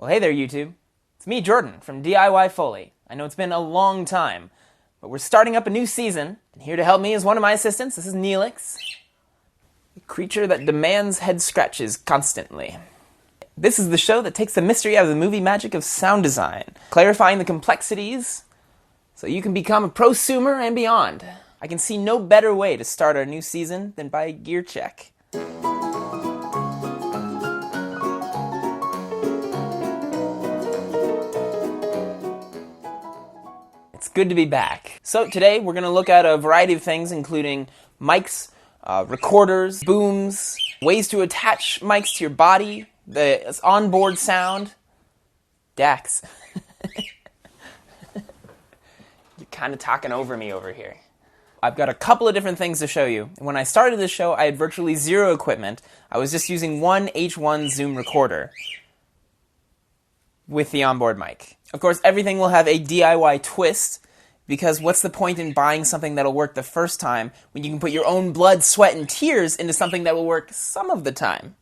Well, hey there, YouTube. It's me, Jordan, from DIY Foley. I know it's been a long time, but we're starting up a new season, and here to help me is one of my assistants. This is Neelix, a creature that demands head scratches constantly. This is the show that takes the mystery out of the movie magic of sound design, clarifying the complexities so you can become a prosumer and beyond. I can see no better way to start our new season than by a gear check. It's good to be back. So today we're going to look at a variety of things, including mics, recorders, booms, ways to attach mics to your body, the onboard sound, DACs. You're kind of talking over me over here. I've got a couple of different things to show you. When I started this show, I had virtually zero equipment. I was just using one H4N Zoom Recorder with the onboard mic. Of course, everything will have a DIY twist, because what's the point in buying something that'll work the first time when you can put your own blood, sweat, and tears into something that will work some of the time?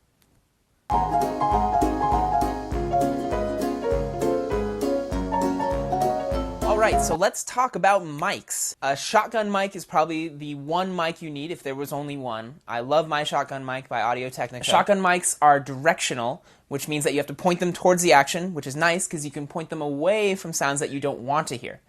Alright, so let's talk about mics. A shotgun mic is probably the one mic you need if there was only one. I love my shotgun mic by Audio-Technica. Shotgun mics are directional, which means that you have to point them towards the action, which is nice because you can point them away from sounds that you don't want to hear.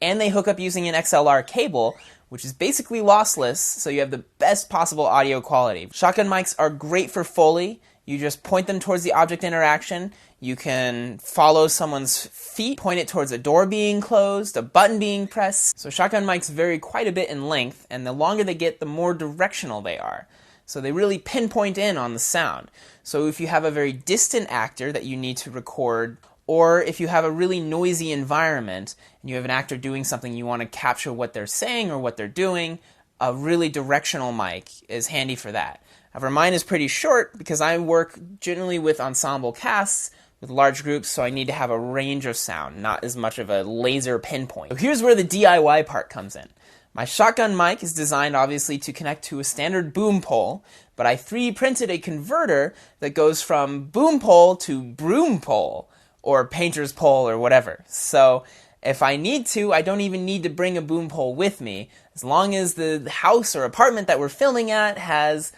And they hook up using an XLR cable, which is basically lossless, so you have the best possible audio quality. Shotgun mics are great for Foley. You just point them towards the object interaction. You can follow someone's feet, point it towards a door being closed, a button being pressed. So shotgun mics vary quite a bit in length, and the longer they get, the more directional they are. So they really pinpoint in on the sound. So if you have a very distant actor that you need to record, or if you have a really noisy environment and you have an actor doing something, you want to capture what they're saying or what they're doing, a really directional mic is handy for that. However, mine is pretty short because I work generally with ensemble casts, with large groups, so I need to have a range of sound, not as much of a laser pinpoint. So here's where the DIY part comes in. My shotgun mic is designed obviously to connect to a standard boom pole, but I 3D printed a converter that goes from boom pole to broom pole, or painter's pole, or whatever. So if I need to, I don't even need to bring a boom pole with me. As long as the house or apartment that we're filming at has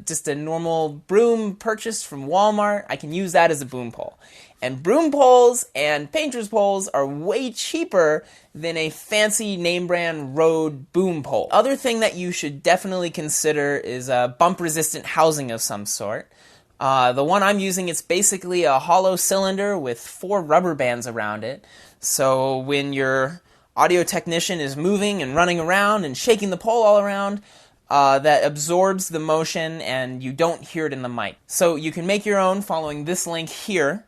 just a normal broom purchased from Walmart, I can use that as a boom pole. And broom poles and painter's poles are way cheaper than a fancy name brand Rode boom pole. Other thing that you should definitely consider is a bump resistant housing of some sort. The one I'm using, it's basically a hollow cylinder with 4 rubber bands around it. So when your audio technician is moving and running around and shaking the pole all around, that absorbs the motion and you don't hear it in the mic. So you can make your own following this link here,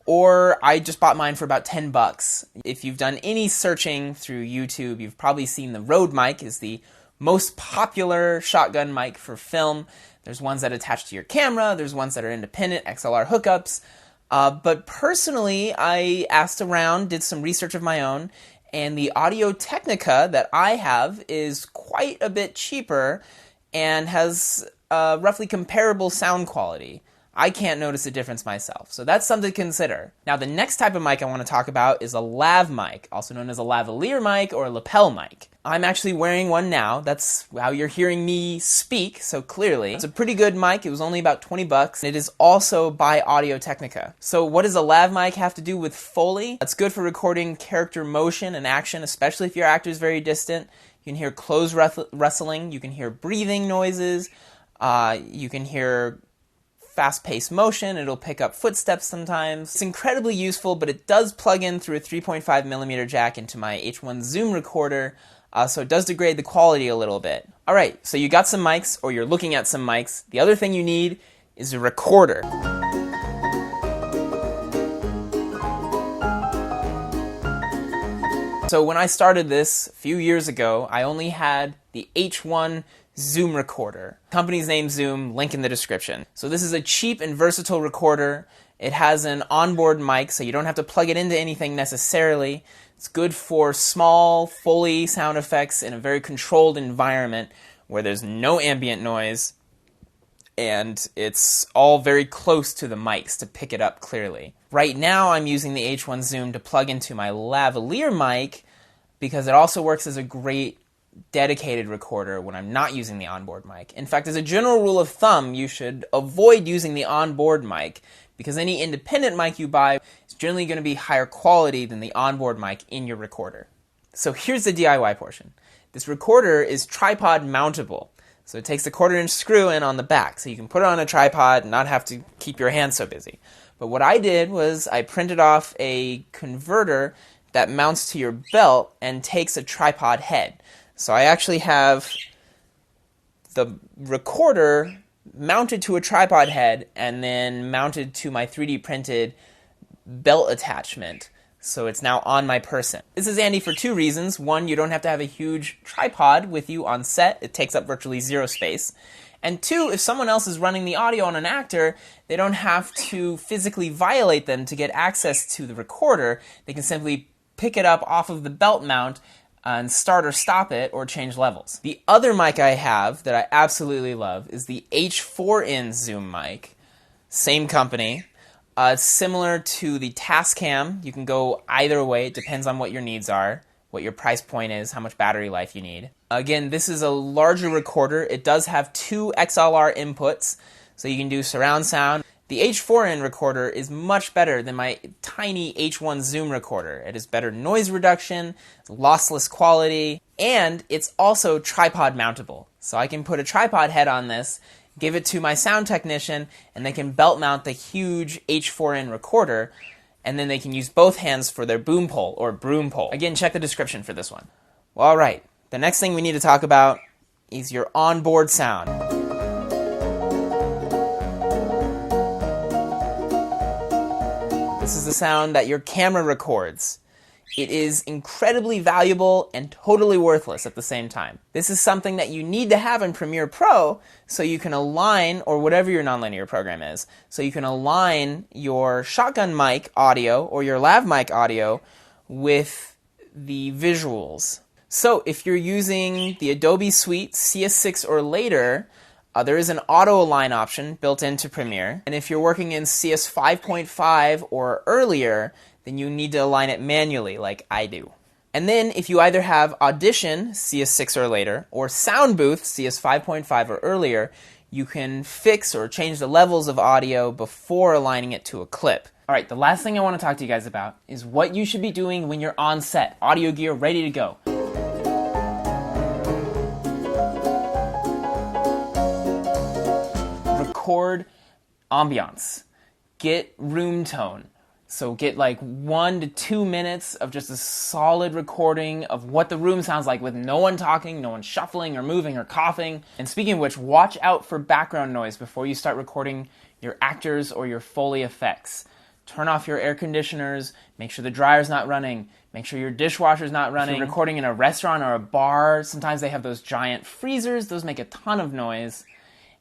or I just bought mine for about 10 bucks. If you've done any searching through YouTube, you've probably seen the Rode mic is the most popular shotgun mic for film. There's ones that attach to your camera, there's ones that are independent, XLR hookups. But personally, I asked around, did some research of my own, and the Audio-Technica that I have is quite a bit cheaper and has roughly comparable sound quality. I can't notice a difference myself, so that's something to consider. Now, the next type of mic I want to talk about is a lav mic, also known as a lavalier mic or a lapel mic. I'm actually wearing one now. That's how you're hearing me speak so clearly. It's a pretty good mic. It was only about 20 bucks. It is also by Audio-Technica. So what does a lav mic have to do with Foley? It's good for recording character motion and action, especially if your actor is very distant. You can hear clothes rustling. You can hear breathing noises. You can hear fast-paced motion. It'll pick up footsteps sometimes. It's incredibly useful, but it does plug in through a 3.5mm jack into my H4N Zoom Recorder, so it does degrade the quality a little bit. Alright, so you got some mics, or you're looking at some mics. The other thing you need is a recorder. So when I started this a few years ago, I only had the H4N Zoom Recorder. Company's name Zoom, link in the description. So this is a cheap and versatile recorder. It has an onboard mic, so you don't have to plug it into anything necessarily. It's good for small Foley sound effects in a very controlled environment where there's no ambient noise and it's all very close to the mics to pick it up clearly. Right now I'm using the H4N Zoom to plug into my lavalier mic because it also works as a great dedicated recorder when I'm not using the onboard mic. In fact, as a general rule of thumb, you should avoid using the onboard mic because any independent mic you buy is generally going to be higher quality than the onboard mic in your recorder. So here's the DIY portion. This recorder is tripod mountable. So it takes a 1/4-inch screw in on the back, so you can put it on a tripod and not have to keep your hands so busy. But what I did was I printed off a converter that mounts to your belt and takes a tripod head. So I actually have the recorder mounted to a tripod head and then mounted to my 3D printed belt attachment. So it's now on my person. This is handy for 2 reasons. One, you don't have to have a huge tripod with you on set. It takes up virtually 0 space. And 2, if someone else is running the audio on an actor, they don't have to physically violate them to get access to the recorder. They can simply pick it up off of the belt mount and start or stop it or change levels. The other mic I have that I absolutely love is the H4N Zoom mic. Same company. Similar to the Tascam. You can go either way. It depends on what your needs are, what your price point is, how much battery life you need. Again, this is a larger recorder. It does have 2 XLR inputs, so you can do surround sound. The H4N recorder is much better than my tiny H4N Zoom recorder. It has better noise reduction, lossless quality, and it's also tripod mountable. So I can put a tripod head on this, give it to my sound technician, and they can belt mount the huge H4N recorder, and then they can use both hands for their boom pole or broom pole. Again, check the description for this one. Well, all right, the next thing we need to talk about is your onboard sound. This is the sound that your camera records. It is incredibly valuable and totally worthless at the same time. This is something that you need to have in Premiere Pro so you can align, or whatever your nonlinear program is, so you can align your shotgun mic audio or your lav mic audio with the visuals. So if you're using the Adobe Suite CS6 or later, there is an auto align option built into Premiere. And if you're working in CS 5.5 or earlier, then you need to align it manually like I do. And then if you either have Audition CS6 or later or Sound Booth CS 5.5 or earlier, you can fix or change the levels of audio before aligning it to a clip. All right, the last thing I want to talk to you guys about is what you should be doing when you're on set, audio gear ready to go. Record ambiance. Get room tone. So get like 1 to 2 minutes of just a solid recording of what the room sounds like with no one talking, no one shuffling or moving or coughing. And speaking of which, watch out for background noise before you start recording your actors or your Foley effects. Turn off your air conditioners, make sure the dryer's not running, make sure your dishwasher's not running. If you're recording in a restaurant or a bar, sometimes they have those giant freezers, those make a ton of noise.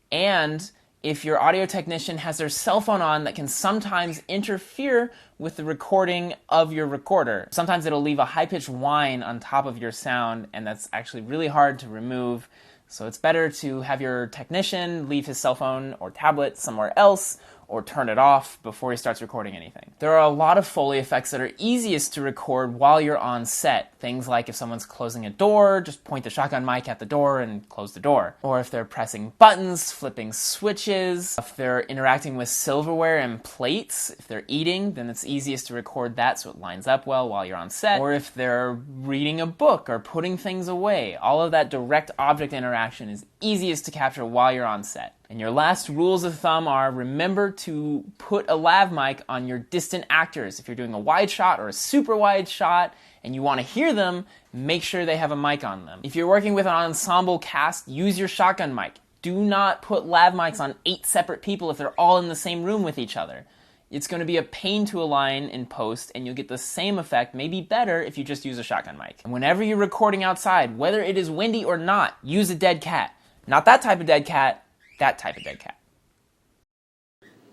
And if your audio technician has their cell phone on, that can sometimes interfere with the recording of your recorder. Sometimes it'll leave a high-pitched whine on top of your sound, and that's actually really hard to remove. So it's better to have your technician leave his cell phone or tablet somewhere else, or turn it off before he starts recording anything. There are a lot of Foley effects that are easiest to record while you're on set. Things like if someone's closing a door, just point the shotgun mic at the door and close the door. Or if they're pressing buttons, flipping switches, if they're interacting with silverware and plates, if they're eating, then it's easiest to record that so it lines up well while you're on set. Or if they're reading a book or putting things away. All of that direct object interaction is easiest to capture while you're on set. And your last rules of thumb are, remember to put a lav mic on your distant actors. If you're doing a wide shot or a super wide shot and you want to hear them, make sure they have a mic on them. If you're working with an ensemble cast, use your shotgun mic. Do not put lav mics on 8 separate people if they're all in the same room with each other. It's going to be a pain to align in post, and you'll get the same effect, maybe better, if you just use a shotgun mic. And whenever you're recording outside, whether it is windy or not, use a dead cat. Not that type of dead cat, that type of dead cat.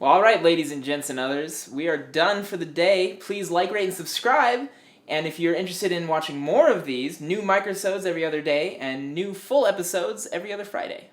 Well, all right, ladies and gents and others, we are done for the day. Please like, rate, and subscribe. And if you're interested in watching more of these, new microsodes every other day and new full episodes every other Friday.